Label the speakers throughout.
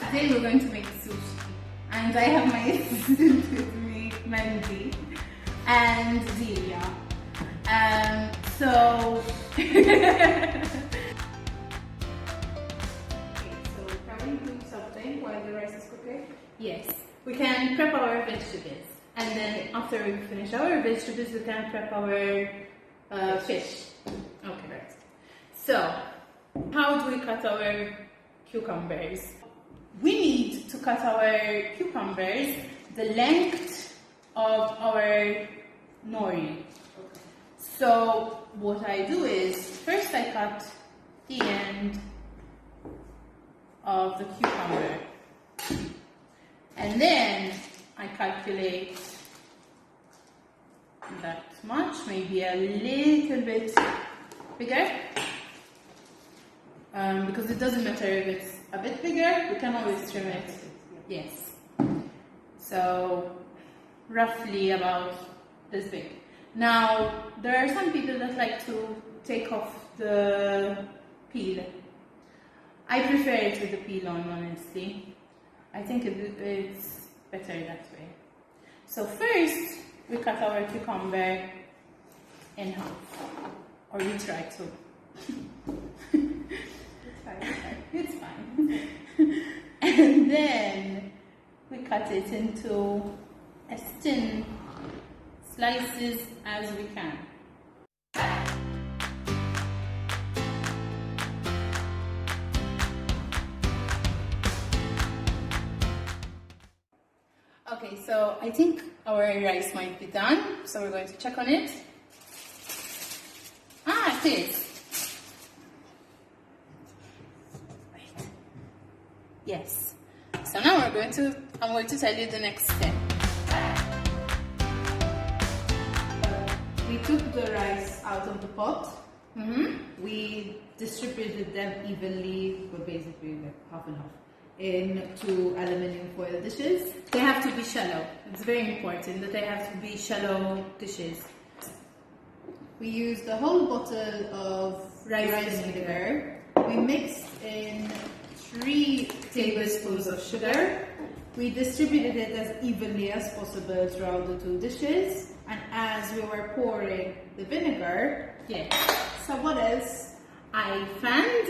Speaker 1: Today we're going to make sushi, and I have my assistant with me, Mandy, and Delia. So okay, so can we do something while the rice is cooking? Yes, we can prep our vegetables, and then after we finish our vegetables, we can prep our fish. Okay, right. So, how do we cut our cucumbers? We need to cut our cucumbers the length of our nori. Okay. So what I do is, first I cut the end of the cucumber, and then I calculate that much, maybe a little bit bigger, because it doesn't matter if it's a bit bigger, we can always trim it. Yes. So roughly about this big. Now there are some people that like to take off the peel. I prefer it with the peel on, honestly. I think it's better that way. So first we cut our cucumber in half, or we try to. It's fine. And then we cut it into as thin slices as we can. Okay, so I think our rice might be done, so we're going to check on it. Ah, it is. Yes. So now I'm going to tell you the next step. We took the rice out of the pot. We distributed them evenly, but basically like half and half, into aluminium foil dishes. They have to be shallow. It's very important that they have to be shallow dishes. We used a whole bottle of rice vinegar. We mixed in 3 tablespoons of sugar. We distributed it as evenly as possible throughout the 2 dishes. And as we were pouring the vinegar, so what else? I fanned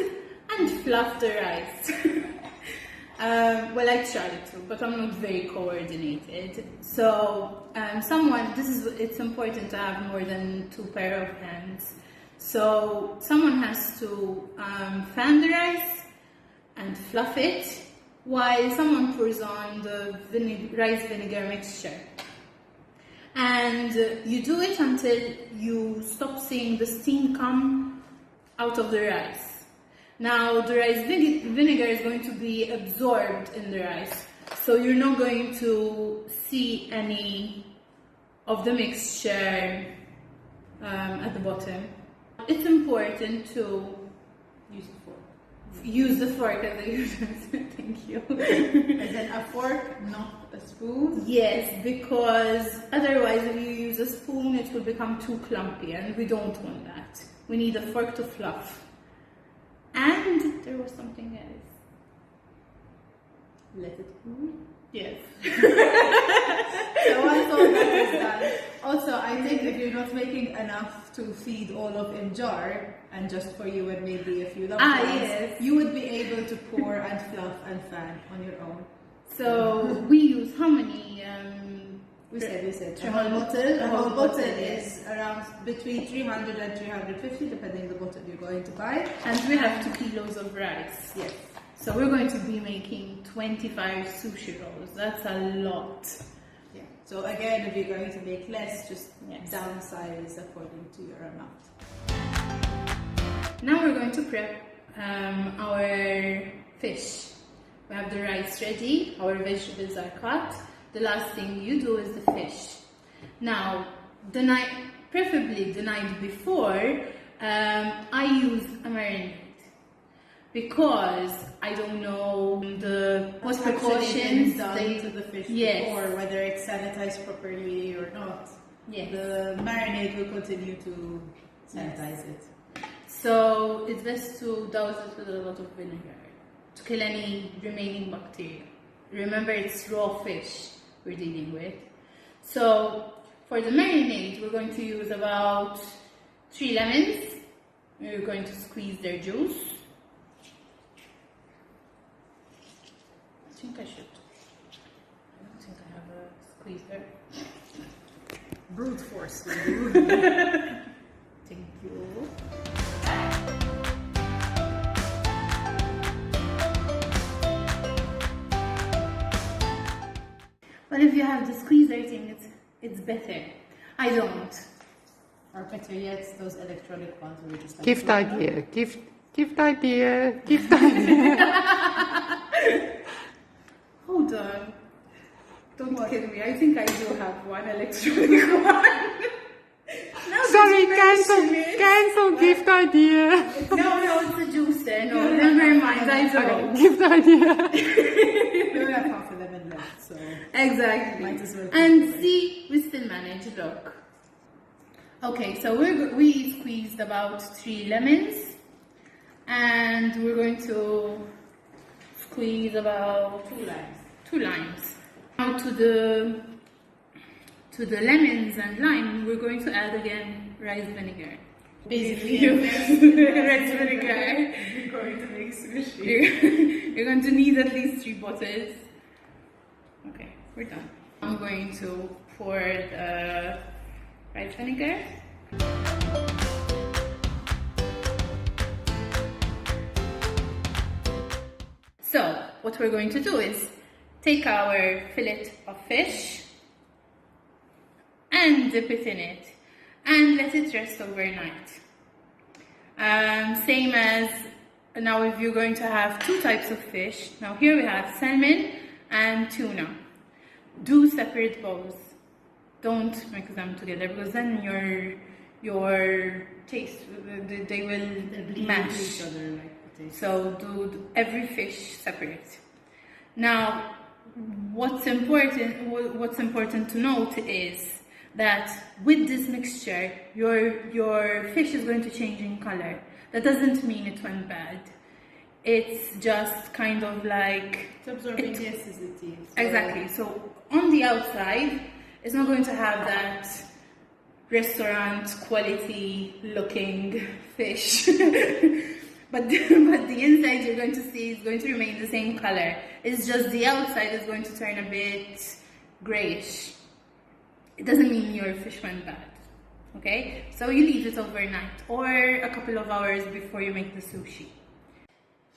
Speaker 1: and fluffed the rice. Well, I tried to, but I'm not very coordinated. So it's important to have more than 2 pair of hands. So someone has to fan the rice and fluff it, while someone pours on the rice vinegar mixture. And you do it until you stop seeing the steam come out of the rice. Now the rice vinegar is going to be absorbed in the rice, so you're not going to see any of the mixture at the bottom. It's important to use the fork as I use it. Thank you.
Speaker 2: As in a fork, not a spoon?
Speaker 1: Yes, because otherwise if you use a spoon it will become too clumpy, and we don't want that. We need a fork to fluff. And there was something else.
Speaker 2: Let it cool?
Speaker 1: Yes.
Speaker 2: So once all that is done. Also, I think if you're not making enough to feed all of in jar, and just for you and maybe a few loved ones, you would be able to pour and fluff and fan on your own.
Speaker 1: So we use how many?
Speaker 2: We said a whole bottle. A whole bottle is around between 300 and 350, depending the bottle you're going to buy.
Speaker 1: And we have 2 kilos of rice.
Speaker 2: Yes.
Speaker 1: So we're going to be making 25 sushi rolls. That's a lot.
Speaker 2: Yeah. So again, if you're going to make less, just downsize according to your amount.
Speaker 1: Now we're going to prep our fish. We have the rice ready, our vegetables are cut. The last thing you do is the fish. Now, preferably the night before, I use a marinade, because I don't know what precautions
Speaker 2: done to the fish before, whether it's sanitized properly or not.
Speaker 1: Yes.
Speaker 2: The marinade will continue to sanitize it.
Speaker 1: So it's best to douse it with a lot of vinegar
Speaker 3: to kill any remaining bacteria. Remember, it's raw fish we're dealing with. So for the marinade, we're going to use about 3 lemons. We're going to squeeze their juice. I think I should. I don't think I have a squeezer.
Speaker 2: Brute force.
Speaker 3: Thank you. Well, if you have the squeezer, I think it's better. I don't.
Speaker 1: Or better yet, those electronic ones where you just like
Speaker 4: Gift idea. Gift idea. Gift idea.
Speaker 3: Hold on. Don't kill me. I think I do have one electronic one.
Speaker 4: Sorry, cancel gift idea.
Speaker 3: No, it's a juicer. No, never mind. I don't.
Speaker 4: Gift idea.
Speaker 1: We only have half a lemon left, so
Speaker 3: Exactly.
Speaker 1: might as well.
Speaker 3: And see, we still manage. Look. Okay, so we squeezed about 3 lemons, and we're going to squeeze about 2 limes. Now to the lemons and lime, we're going to add again rice vinegar.
Speaker 1: Basically,
Speaker 3: Rice vinegar.
Speaker 1: you're going to make sushi.
Speaker 3: You're going to need at least 3 bottles. Okay, we're done. I'm going to pour the rice vinegar. So, what we're going to do is take our fillet of fish and dip it in it and let it rest overnight. Same as now if you're going to have 2 types of fish. Now here we have salmon and tuna. Do separate bowls. Don't mix them together because then your taste, they will mash
Speaker 1: each other like potatoes.
Speaker 3: So do every fish separate. Now, what's important to note is that with this mixture, your fish is going to change in color. That doesn't mean it went bad. It's just kind of like
Speaker 1: It's absorbing the acidity. So
Speaker 3: exactly. So on the outside, it's not going to have that restaurant quality looking fish. But the inside you're going to see is going to remain the same color. It's just the outside is going to turn a bit grayish. It doesn't mean your fish went bad. Okay? So you leave it overnight or a couple of hours before you make the sushi.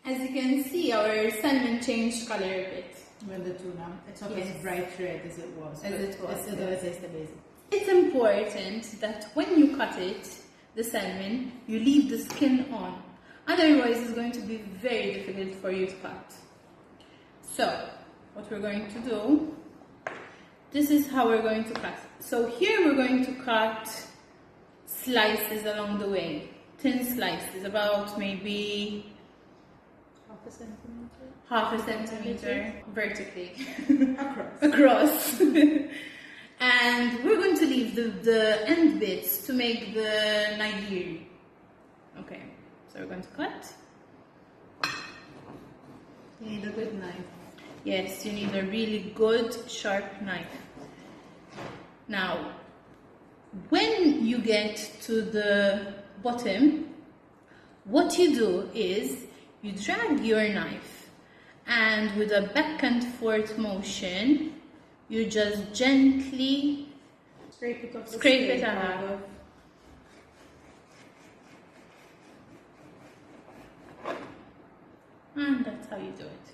Speaker 3: As you can see, our salmon changed color a bit.
Speaker 1: When the tuna, it's not
Speaker 3: Yes.
Speaker 1: as bright red as it was.
Speaker 3: As
Speaker 1: but
Speaker 3: it was,
Speaker 1: It still does taste amazing.
Speaker 3: It's important that when you cut it, the salmon, you leave the skin on. Otherwise, it's going to be very difficult for you to cut. So, what we're going to do, this is how we're going to cut. So here we're going to cut slices along the way. Thin slices, about maybe half a centimeter vertically across. And we're going to leave the end bits to make the nigiri. Okay, so we're going to cut.
Speaker 1: You need a good knife.
Speaker 3: Yes, you need a really good sharp knife. Now, when you get to the bottom, what you do is you drag your knife and with a back and forth motion, you just gently
Speaker 1: Scrape it off.
Speaker 3: scrape it out. And that's how you do it.